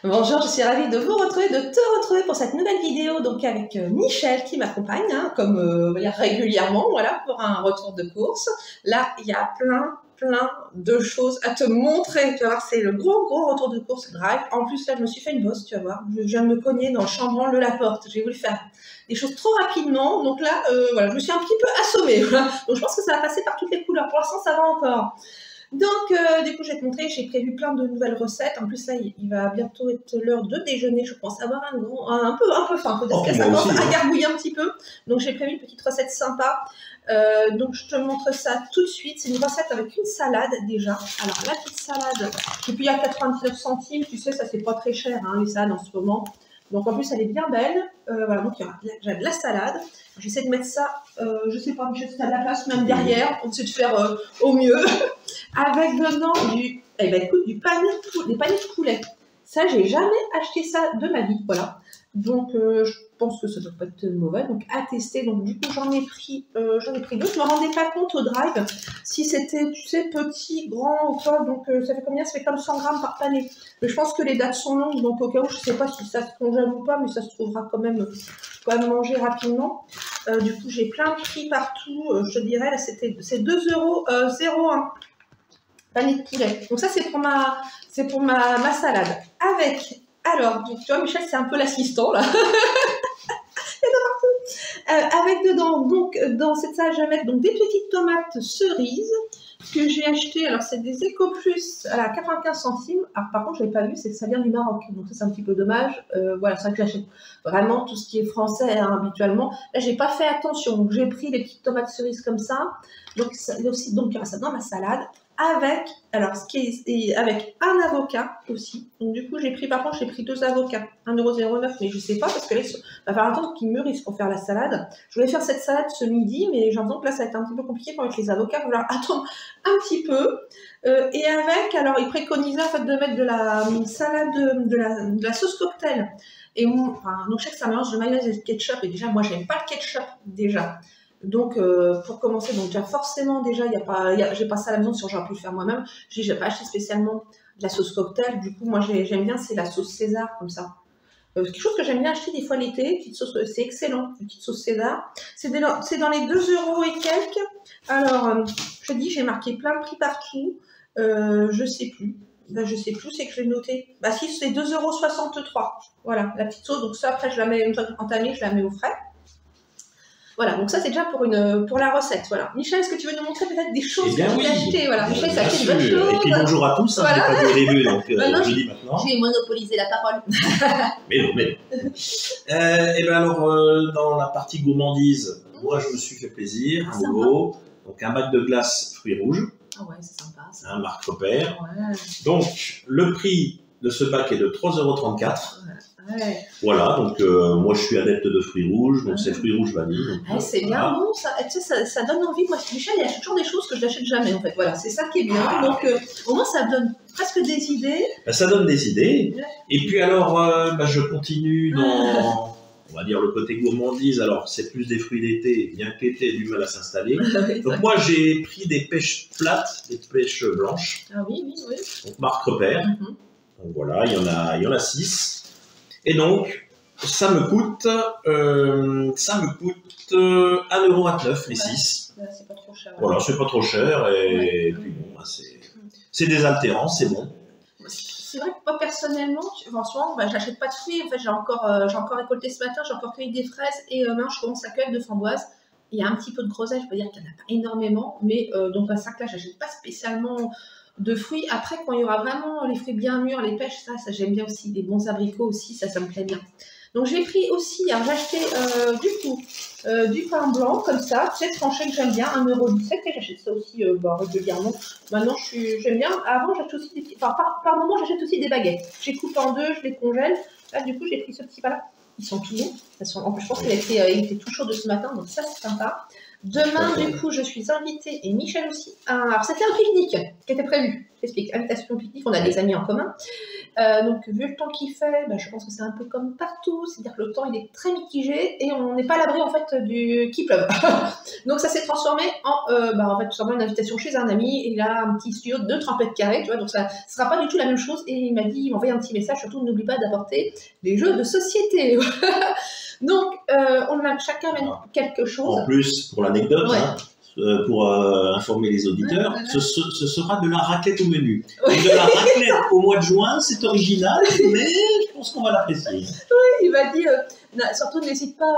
Bonjour, je suis ravie de vous retrouver, de te retrouver pour cette nouvelle vidéo, donc avec Michel qui m'accompagne, hein, comme on va dire régulièrement, voilà, pour un retour de course. Là, il y a plein de choses à te montrer. Tu vas voir, c'est le gros retour de course drive. En plus, là, je me suis fait une bosse, tu vas voir. Je viens de me cogner dans le chambranle de la porte. J'ai voulu faire des choses trop rapidement. Donc là, voilà, je me suis un petit peu assommée. Voilà. Donc je pense que ça va passer par toutes les couleurs. Pour l'instant, ça va encore. Donc, du coup, je vais te montrer, j'ai prévu plein de nouvelles recettes. En plus, là, il va bientôt être l'heure de déjeuner. Je pense avoir un peu faim, peut-être que ça commence à gargouiller un petit peu. Donc, j'ai prévu une petite recette sympa. Donc, je te montre ça tout de suite. C'est une recette avec une salade, déjà. Alors, la petite salade, et puis il y a 99 centimes. Tu sais, ça, c'est pas très cher, hein, les salades en ce moment. Donc, en plus, elle est bien belle. Voilà, donc, j'ai de la salade. J'essaie de mettre ça, je sais pas, Michel, si tu as de la place, même derrière. On essaie de faire au mieux. Avec dedans du, eh ben, écoute, des paniers de poulet. Ça, j'ai jamais acheté ça de ma vie, voilà. Donc, je pense que ça doit pas être mauvais, donc à tester. Donc, du coup, j'en ai pris deux. Je me rendais pas compte au drive si c'était, tu sais, petit, grand ou quoi. Donc, ça fait combien? Ça fait comme 100 grammes par panier. Mais je pense que les dates sont longues, donc au cas où, je sais pas si ça se congèle ou pas, mais ça se trouvera quand même manger rapidement. Du coup, j'ai plein de prix partout. Je te dirais, là, c'est 2,01 €. Panier de poulet. Donc ça, c'est pour ma salade. Avec, alors, tu vois, Michel, c'est un peu l'assistant, là. Il y en a partout. Avec dedans, donc, dans cette salade, je vais mettre donc, des petites tomates cerises que j'ai achetées. Alors, c'est des Eco Plus à 95 centimes. Alors, par contre, je ne l'ai pas vu, c'est que ça vient du Maroc. Donc, ça, c'est un petit peu dommage. Voilà, c'est vrai que j'achète vraiment tout ce qui est français, hein, habituellement. Là, j'ai pas fait attention. Donc, j'ai pris les petites tomates cerises comme ça. Donc, il y aura ça dans ma salade. Avec, alors, avec un avocat aussi. Donc, du coup, par contre, j'ai pris 2 avocats. 1,09 €, mais je sais pas, parce que là, il va falloir attendre qu'ils mûrissent pour faire la salade. Je voulais faire cette salade ce midi, mais j'ai l'impression que là, ça va être un petit peu compliqué pour mettre les avocats. Il va falloir attendre un petit peu. Et avec, alors, il préconisait, en fait, de mettre de la salade, de la sauce cocktail. Et donc, je sais que ça mélange de mayonnaise et de ketchup. Et déjà, moi, j'aime pas le ketchup, déjà. Donc, pour commencer, donc déjà forcément, déjà, j'ai pas ça à la maison, si j'aurais pu le faire moi-même. J'ai pas acheté spécialement de la sauce cocktail. Du coup, moi, j'aime bien, c'est la sauce César, comme ça. Quelque chose que j'aime bien acheter des fois l'été, petite sauce, c'est excellent, une petite sauce César. C'est dans les 2 € et quelques. Alors, je te dis, j'ai marqué plein de prix partout. Je sais plus. Ben, je sais plus, c'est que je l'ai noté. Bah si, c'est 2,63 €. Voilà, la petite sauce. Donc ça, après, je la mets, une fois entamée, je la mets au frais. Voilà, donc ça c'est déjà pour la recette. Voilà. Michel, est-ce que tu veux nous montrer peut-être des choses que tu as achetées? Voilà, Michel, ça fait une bonne chose. Et puis bonjour à tous, voilà. J'ai pas vu au début, donc je dis maintenant. J'ai monopolisé la parole. mais non. Et bien alors, dans la partie gourmandise, moi je me suis fait plaisir, un nouveau. Donc un bac de glace fruits rouges. Ah ouais, c'est sympa. Ça. Un marque Repère. Ouais. Donc le prix de ce bac est de 3,34 €. Ouais. Voilà, donc moi je suis adepte de fruits rouges, donc c'est fruits rouges vanille. C'est bien bon, ça, tu sais, ça donne envie. Moi, Michel, il achète toujours des choses que je n'achète jamais, en fait. Voilà, c'est ça qui est bien. Donc, au moins, ça donne presque des idées. Ben, ça donne des idées. Ouais. Et puis alors, je continue dans, on va dire, le côté gourmandise. Alors, c'est plus des fruits d'été, bien que l'été ait du mal à s'installer. Donc, moi, j'ai pris des pêches plates, des pêches blanches. Ah oui. Donc, marque Repère. Donc, voilà, il y en a 6. Et donc, ça me coûte 1,29 € les 6. C'est pas trop cher. Voilà, c'est pas trop cher. Et puis bon, c'est désaltérant, c'est bon. C'est vrai que moi, personnellement, franchement, j'achète pas de fruits. En fait, j'ai encore récolté ce matin, j'ai encore cueilli des fraises. Et maintenant, je commence à cueillir de framboises. Il y a un petit peu de groseille, je peux dire qu'il n'y en a pas énormément. Mais donc, à ça que là, j'achète pas spécialement de fruits. Après, quand il y aura vraiment les fruits bien mûrs, les pêches, ça j'aime bien aussi. Des bons abricots aussi, ça me plaît bien. Donc j'ai pris aussi, alors j'ai acheté du pain blanc comme ça, tu sais, tranché que j'aime bien, 1,17 €, et j'achète ça aussi régulièrement. Maintenant j'aime bien, avant j'achète aussi des petits, par moment j'achète aussi des baguettes. Je les coupe en deux, je les congèle. Là du coup j'ai pris ce petit pain là, ils sont tout bons. En plus je pense qu'il était tout chaud de ce matin, donc ça c'est sympa. Demain, du coup, je suis invitée, et Michel aussi. Alors, c'était un pique-nique qui était prévu. J'explique. Invitation au pique-nique, on a des amis en commun. Donc, vu le temps qu'il fait, bah, je pense que c'est un peu comme partout, c'est-à-dire que le temps il est très mitigé et on n'est pas à l'abri en fait qu'il pleuve. Donc, ça s'est transformé en fait tout simplement une invitation chez un ami. Et il a un petit studio de 30 mètres carrés, tu vois, donc ça ne sera pas du tout la même chose. Et il m'a envoyé un petit message, surtout n'oublie pas d'apporter des jeux de société. Donc, on a chacun même quelque chose. En plus, pour l'anecdote, hein, pour informer les auditeurs, ce sera de la raclette au menu. Et de la raclette au mois de juin, c'est original, mais je pense qu'on va l'apprécier. Oui, il m'a dit, surtout n'hésite pas,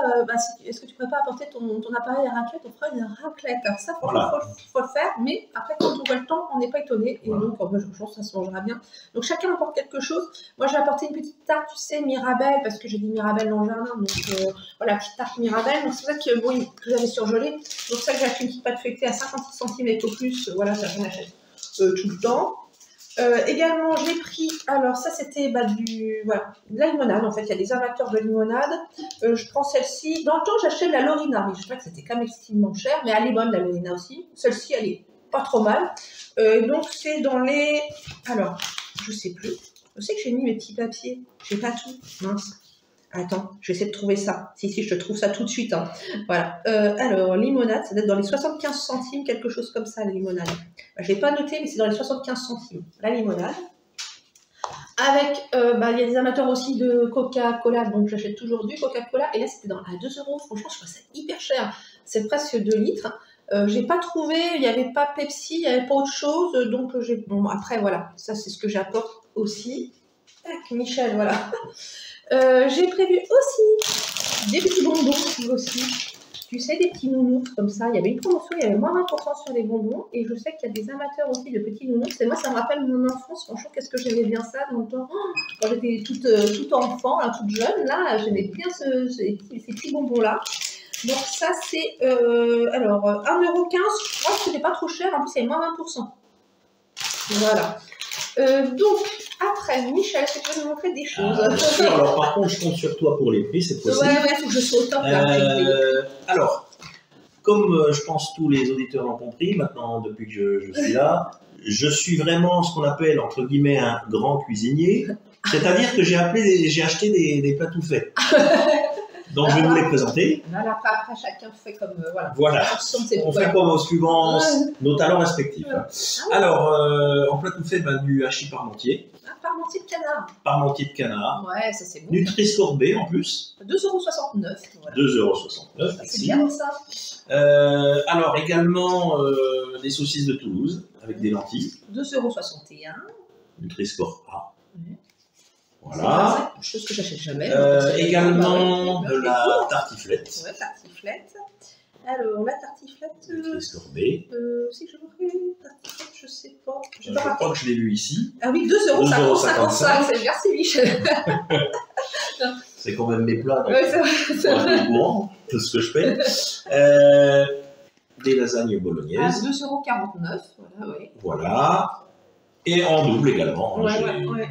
est-ce que tu ne pourrais pas apporter ton appareil à raclette, on fera une raclette. Alors ça, faut le faire, mais après, quand on voit le temps, on n'est pas étonné. Et donc, je pense que ça se mangera bien. Donc, chacun apporte quelque chose. Moi, j'ai apporté une petite tarte, tu sais, Mirabelle, parce que j'ai dit Mirabelle dans le jardin. Donc, voilà, petite tarte Mirabelle. Donc, c'est vrai que, bon, que j'avais surgelé. Donc, ça, j'ai acheté une petite pâte feuilletée à 56 centimes avec au plus. Voilà, ça, j'en achète tout le temps. Également, j'ai pris, alors ça c'était de la limonade. En fait, il y a des amateurs de limonade. Je prends celle-ci. Dans le temps, j'achetais de la Lorina, mais je sais que c'était quand même extrêmement cher, mais elle est bonne, la Lorina aussi. Celle-ci, elle est pas trop mal. Donc, c'est dans les. Alors, je sais plus. Je sais que j'ai mis mes petits papiers. J'ai pas tout. Mince. Attends, je vais essayer de trouver ça. Si, je te trouve ça tout de suite. Hein. Voilà. Alors, limonade, ça doit être dans les 75 centimes, quelque chose comme ça, la limonade. Je ne l'ai pas noté, mais c'est dans les 75 centimes, la limonade. Avec, il y a des amateurs aussi de Coca-Cola, donc j'achète toujours du Coca-Cola. Et là, c'était à 2 €. Franchement, je trouve ça hyper cher. C'est presque 2 litres. J'ai pas trouvé, il n'y avait pas Pepsi, il n'y avait pas autre chose. Donc, après, voilà, ça, c'est ce que j'apporte aussi. Tac, Michel, voilà. J'ai prévu aussi des petits bonbons aussi. Tu sais, des petits nounours comme ça. Il y avait une promotion, il y avait moins 20% sur les bonbons. Et je sais qu'il y a des amateurs aussi de petits nounours. Et moi, ça me rappelle mon enfance. Franchement, qu'est-ce que j'aimais bien ça dans le temps. Quand j'étais toute enfant, là, toute jeune, là, j'aimais bien ces petits bonbons-là. Donc ça, c'est 1,15 €. Je crois que c'était pas trop cher. En plus, c'est moins 20%. Voilà. Donc, après, Michel, est-ce que tu veux nous montrer des choses? Bien sûr, alors par contre, je compte sur toi pour les prix cette fois-ci. Ouais, il faut que je sois au top. Alors, comme je pense tous les auditeurs l'ont compris, maintenant, depuis que je suis là, je suis vraiment ce qu'on appelle, entre guillemets, un grand cuisinier. C'est-à-dire que j'ai acheté des plats tout faits. Donc, je vais vous les présenter. Voilà, après, chacun fait comme. Voilà. On fait comme suivant nos talents respectifs. Alors, en plat tout fait, du hachis parmentier. Parmentier de canard. Parmentier de canard. Ouais, ça c'est bon. Nutri-Score B en plus. 2,69 €. Voilà. 2,69 €. C'est bien ça. Alors, également, des saucisses de Toulouse avec des lentilles. 2,61 €. Nutri-Score A. Voilà. C'est chose que j'achète jamais. Également de la tartiflette. Ouais, tartiflette. Alors, la tartiflette. Nutri-Score B. Si je me tartiflette, je sais pas. Je crois que je l'ai lu ici. Ah oui, 2,55 €. C'est merci Michel. C'est quand même mes plats. Oui, c'est vrai. Courant, tout ce que je fais. Des lasagnes bolognaises. 2,49 €. Voilà. Et en double également. Ouais.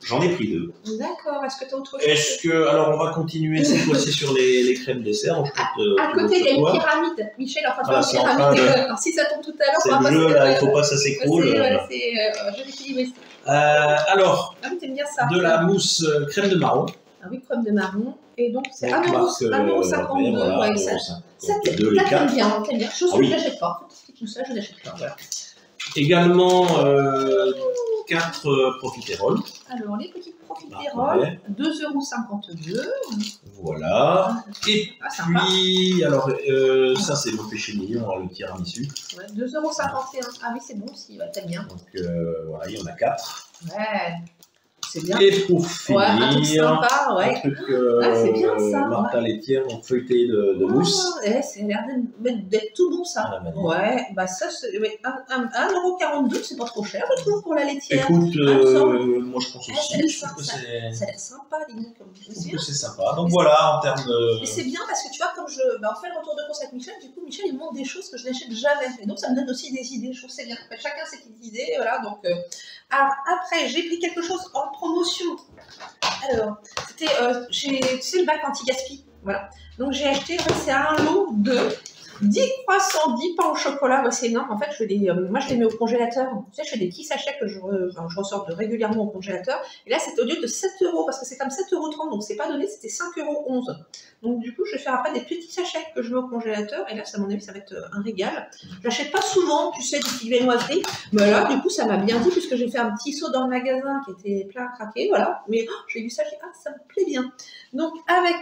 J'en ai pris 2. D'accord. Est-ce que tu as autre chose? Alors, on va continuer cette fois-ci sur les crèmes dessert. À côté, il y a une pyramide. Michel est en train de faire une pyramide. Alors, si ça tombe tout à l'heure, c'est le jeu, là, il ne faut pas que ça s'écroule. Je l'équilibre. Alors, t'aimes bien ça, de la mousse crème de marron. Ah oui, crème de marron. Et donc, c'est 1,52 €. Voilà, ça, t'aimes bien. Chose que je n'achète pas. Tout ça, je n'achète pas. Voilà. Également, 4 profiteroles. Alors, les petites profiteroles, 2,52 €. Voilà. Et puis, alors, ça, c'est mon péché mignon, le tiramisu. Ouais, 2,51 €. Ah oui, c'est bon aussi, t'aimes bien. Donc, voilà, il y en a 4. Ouais. C'est bien. Et pour finir, un truc sympa, un truc c'est bien ça. Martha laitière, donc feuilleté de mousse. Ça a l'air d'être tout bon ça. Ouais, ça c'est 1,42 €, c'est pas trop cher, je trouve, pour la laitière. Écoute, moi je pense aussi. Ça a l'air sympa, dis-nous, comme je trouve que c'est sympa. Donc voilà, en termes de. Et c'est bien parce que tu vois, comme on fait le retour de course avec Michel, du coup, Michel il montre des choses que je n'achète jamais. Et donc ça me donne aussi des idées. Je trouve que c'est bien. Chacun ses petites idées, voilà. Donc, après, j'ai pris quelque chose en promotion. Alors, c'était, tu sais, le bac anti-gaspi. Voilà. Donc, j'ai acheté, c'est un lot de 10 croissants, 10 pains au chocolat, moi c'est énorme. En fait, moi je les mets au congélateur. Tu sais, je fais des petits sachets que je ressors régulièrement au congélateur. Et là, c'était au lieu de 7 €, parce que c'est comme 7,30 €, donc c'est pas donné, c'était 5,11 €. Donc du coup, je vais faire après des petits sachets que je mets au congélateur. Et là, à mon avis, ça va être un régal. J'achète pas souvent, tu sais, des petites viennoiseries. Mais là, du coup, ça m'a bien dit, puisque j'ai fait un petit saut dans le magasin qui était plein à craquer, voilà. Mais j'ai vu ça, j'ai dit, ah, ça me plaît bien. Donc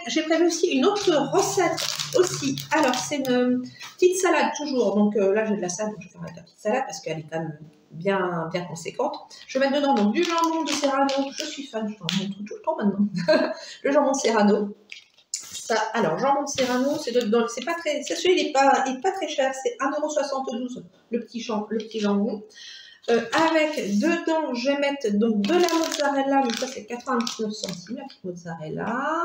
j'ai prévu aussi une autre recette aussi. Alors, c'est une petite salade toujours. Donc là, j'ai de la salade, donc je vais faire avec la petite salade parce qu'elle est quand même bien conséquente. Je vais mettre dedans donc du jambon de Serrano. Je suis fan du jambon tout le temps maintenant. Le jambon de Serrano. Ça, alors, jambon de Serrano, c'est pas très, celui-là, il est pas très cher. C'est 1,72 € le petit jambon. Avec dedans, je vais mettre donc de la mozzarella, mais ça c'est 99 centimes, la petite mozzarella.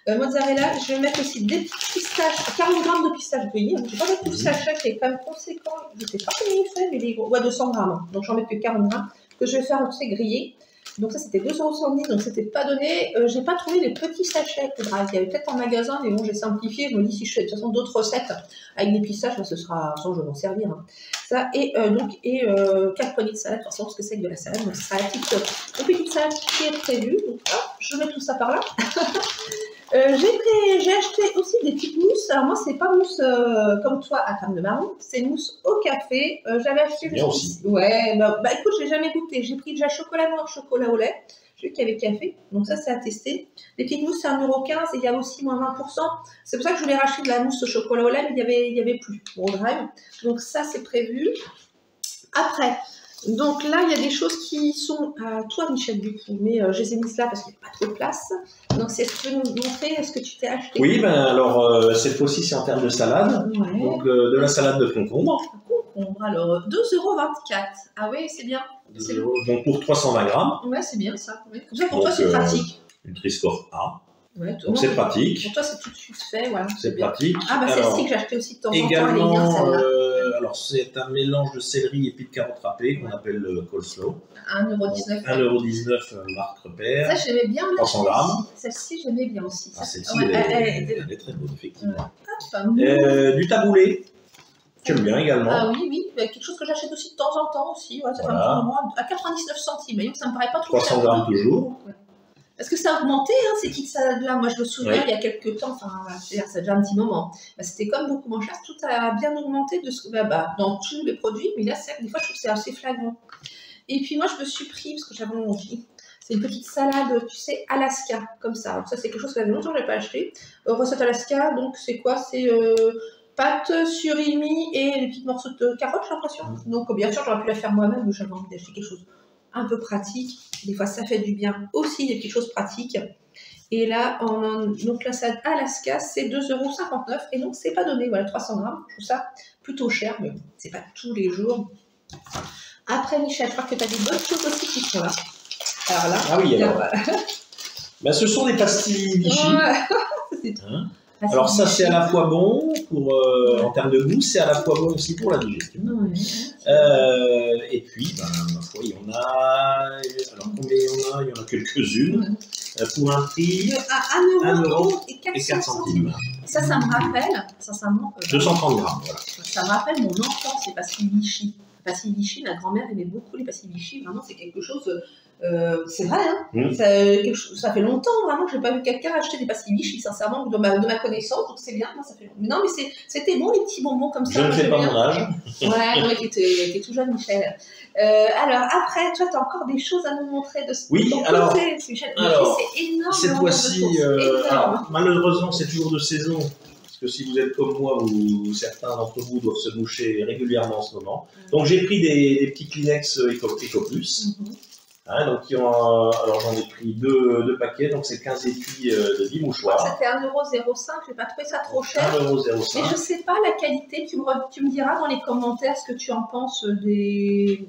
Je vais mettre aussi des petites pistaches, 40 grammes de pistaches grillées. Je vais pas mettre tout le sachet qui est quand même conséquent. Je ne sais pas combien il fait, mais il est gros. Ouais, 200 grammes. Donc j'en mets que 40 grammes que je vais faire aussi griller. Donc ça c'était 2,70 €, donc c'était pas donné. J'ai pas trouvé les petits sachets. Il y avait peut-être en magasin, mais bon, j'ai simplifié. Je me dis si je fais de toute façon d'autres recettes avec des pistaches, ce sera, sans je vais m'en servir. Hein. Ça, et 4 poignées de salade, forcément, parce que c'est avec de la salade. Donc ce sera la petite salade qui est prévue. Donc hop, je mets tout ça par là. J'ai acheté aussi des petites mousses. Alors moi, c'est pas mousse comme toi à crème de marron, c'est mousse au café. J'avais acheté. Bien aussi. Ouais, écoute, j'ai jamais goûté. J'ai pris déjà chocolat noir, chocolat au lait. J'ai vu qu'il y avait café, donc ça c'est à tester. Les petites mousses c'est 1,15 € et il y a aussi moins 20%. C'est pour ça que je voulais racheter de la mousse au chocolat au lait, mais il y avait plus au drive. Donc ça c'est prévu. Après. Donc là, il y a des choses qui sont à toi, Michel, du coup, mais je les ai mises là parce qu'il n'y a pas trop de place. Donc, si tu peux nous montrer ce que tu t'es acheté. Oui, ben alors, cette fois-ci, c'est en termes de salade. Ouais. Donc, de la salade de concombre. Concombre, alors, 2,24 €. Ah oui, c'est bien. Donc, pour 320 grammes. Ouais, c'est bien ça. Oui. Comme ça, pour toi, c'est pratique. Nutri-Score A. Ouais, donc, c'est pratique. Pour toi, c'est tout de suite fait. Voilà, c'est pratique. Ah, bah, celle-ci que j'ai acheté aussi de temps en temps. Également, alors, c'est un mélange de céleri et puis de carottes râpées qu'on appelle le coleslaw. 1,19 €. 1,19 € marque repère. Ça, j'aimais bien. 300 grammes. Celle-ci, j'aimais bien aussi. Ah, celle-ci, elle est très bonne, effectivement. Du taboulé. J'aime bien également. Ah oui, quelque chose que j'achète aussi de temps en temps aussi. Ouais, ça fait un petit moment, à 99 centimes. Ça me paraît pas trop 300 grammes toujours. Ouais. Parce que ça a augmenté, hein, ces petites salades-là. Moi, je me souviens, il y a quelques temps, enfin, ça a déjà un petit moment. C'était comme beaucoup moins cher. Tout a bien augmenté dans tous les produits. Mais là, des fois, je trouve que c'est assez flagrant. Et puis, moi, je me suis pris, parce que j'avais envie, c'est une petite salade, tu sais, Alaska, comme ça. Alors, ça, c'est quelque chose que j'avais longtemps que je n'avais pas acheté. Recette Alaska, donc, c'est quoi? C'est pâte, surimi et des petits morceaux de carottes, j'ai l'impression. Donc, bien sûr, j'aurais pu la faire moi-même, mais j'avais envie d'acheter quelque chose un peu pratique. Des fois, ça fait du bien aussi, des petites choses pratiques. Et là, donc la salade Alaska, c'est 2,59 € et donc c'est pas donné. Voilà, 300 grammes. Je trouve ça plutôt cher, mais bon, c'est pas tous les jours. Après, Michel, je crois que tu as des bonnes choses aussi qui sont là. Alors là, ah oui, alors. Ben, ce sont des pastilles Vichy. Ouais. Alors ça, c'est à la fois bon en termes de goût, c'est à la fois bon aussi pour la digestion. Et puis, ma foi, il y en a... Alors combien il y en a? Il y en a quelques-unes. Pour un prix à 1 € et 4 centimes. Ça me rappelle, sincèrement... 230 grammes, voilà. Ça me rappelle mon enfance, les pastilles Vichy. Les pastilles Vichy, ma grand-mère aimait beaucoup les pastilles Vichy. Vraiment, c'est quelque chose... c'est vrai, hein. Ça fait longtemps vraiment que je n'ai pas vu quelqu'un acheter des pastilles Vichy, sincèrement, de ma connaissance, donc c'est bien. Moi, ça fait longtemps. Mais non, mais c'était bon les petits bonbons comme ça. Je ne fais pas mon âge. Ouais, non, mais t'es tout jeune, Michel. Alors après, toi, tu as encore des choses à nous montrer de ce oui, alors, Michel, c'est énorme. Cette fois-ci, malheureusement, c'est toujours de saison. Parce que si vous êtes comme moi, ou certains d'entre vous doivent se moucher régulièrement en ce moment. Donc j'ai pris des petits Kleenex EcoPlus. Hein, donc alors j'en ai pris deux paquets, donc c'est 15 étuis de 10 mouchoirs. C'était 1,05 €, je n'ai pas trouvé ça trop cher. 1,05 €. Mais je ne sais pas la qualité, tu me diras dans les commentaires ce que tu en penses des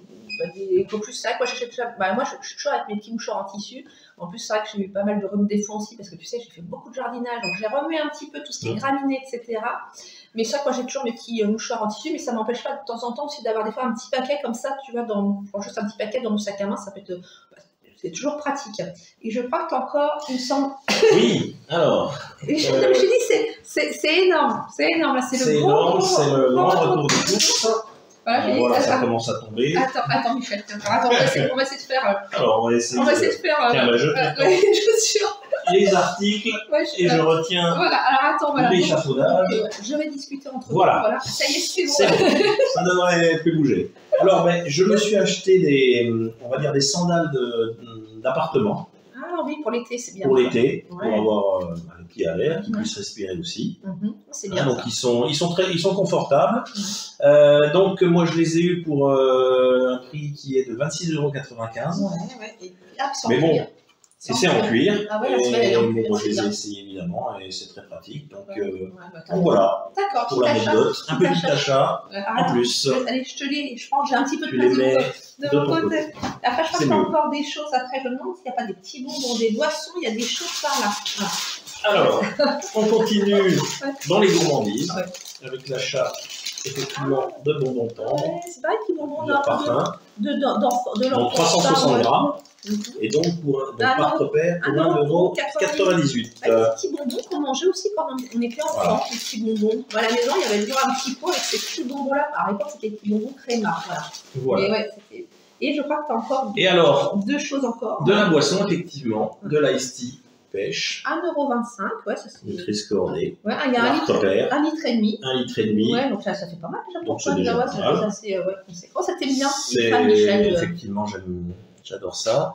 EcoPlus. C'est vrai que moi je suis toujours avec mes petits mouchoirs en tissu. En plus, c'est vrai que j'ai eu pas mal de rhume des fonds aussi, parce que tu sais, j'ai fait beaucoup de jardinage, donc j'ai remué un petit peu tout ce qui est graminé, etc. Mais ça, moi j'ai toujours mes petits mouchoirs en tissu, mais ça m'empêche pas de temps en temps aussi d'avoir des fois un petit paquet comme ça, tu vois, juste un petit paquet dans mon sac à main, ça peut être c'est toujours pratique. Et je crois que tu as encore, il me semble... Oui, alors... Je te dis, c'est énorme, c'est énorme. Là, c'est le grand retour de course. Voilà, ça commence à tomber. Attends, Michel, attends, on va essayer de faire... Alors, on va essayer de faire... Tiens, les chaussures. Les articles, et je retiens l'échafaudage. Je vais discuter entre voilà. Ça y est, c'est bon. Ça ne devrait plus bouger. Alors, je me suis acheté des sandales d'appartement. Ah oui, pour l'été, c'est bien. Pour l'été, pour avoir les pieds à l'air, qu'ils puissent respirer aussi. C'est bien. Donc, ils sont confortables. Donc, moi, je les ai eus pour un prix qui est de 26,95 €. Mais bon. C'est en cuir. Ah ouais, moi, je les ai essayés évidemment et c'est très pratique. Donc, voilà. D'accord. Pour l'anecdote, un petit achat en plus. Allez, je pense que j'ai un petit peu de place de mon côté. Après, je crois qu'il y a encore des choses. Après, je me demande s'il n'y a pas des petits bonbons, des boissons. Il y a des choses par là. Voilà. Alors, on continue dans les gourmandises avec l'achat effectivement de bonbons tendres. C'est pas des bonbons de parfum. De 360 grammes. Et donc, par repère, pour 1,98 €. Les petits bonbons qu'on mangeait aussi quand on était enfant, les petits bonbons. À la maison, il y avait toujours un petit pot avec ces petits bonbons-là. À l'époque, c'était des petits bonbons créma. Voilà. Et je crois que tu as encore deux choses encore. De la boisson, effectivement, de l'ice tea pêche. 1,25 €, ça c'est. Triscorné. Il y a 1,5 litre. 1,5 litre. Ouais, donc ça fait pas mal déjà. Donc c'est déjà pas mal. C'est assez conséquent. Ça t'aime bien. Effectivement, j'adore ça.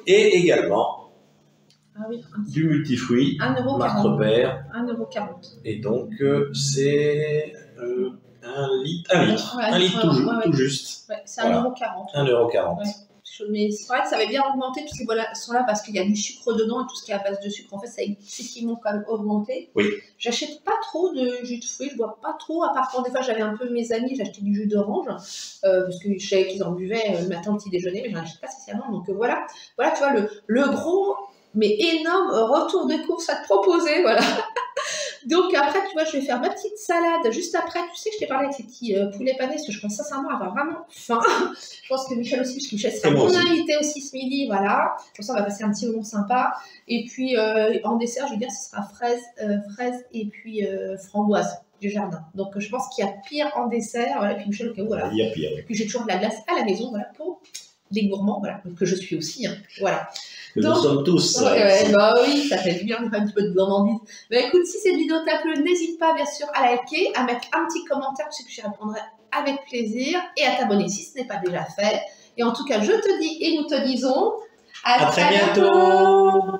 Et également du multifruit, marque repère. 1,40 €. Et donc c'est 1 litre tout juste. C'est 1,40 €. 1,40 €. Mais c'est vrai que ça avait bien augmenté tous ces boissons-là parce qu'il y a du sucre dedans et tout ce qui est à base de sucre, en fait, ça a excessivement quand même augmenté. Oui. J'achète pas trop de jus de fruits, je bois pas trop, à part quand des fois j'avais un peu mes amis, j'achetais du jus d'orange parce que je savais qu'ils en buvaient le matin au petit déjeuner, mais j'en achète pas spécialement. Donc voilà, tu vois, le gros mais énorme retour de course à te proposer, voilà. Donc après, tu vois, je vais faire ma petite salade juste après. Tu sais que je t'ai parlé avec ces petits poulets panés, parce que je pense sincèrement avoir vraiment faim. Je pense que Michel aussi, parce que Michel sera mon invité aussi ce midi, voilà. Pour ça, on va passer un petit moment sympa. Et puis, en dessert, je veux dire, ce sera fraise et puis framboise du jardin. Donc, je pense qu'il y a pire en dessert. Voilà, puis Michel, au cas où, voilà. Il y a pire, oui. Puis j'ai toujours de la glace à la maison, voilà, pour les gourmands, voilà, que je suis aussi, hein, voilà. Donc, nous sommes tous. Bah oui, ça fait du bien de faire un petit peu de gourmandise. Mais écoute, si cette vidéo t'a plu, n'hésite pas bien sûr à liker, à mettre un petit commentaire, parce que j'y répondrai avec plaisir, et à t'abonner si ce n'est pas déjà fait. Et en tout cas, je te dis et nous te disons à très bientôt.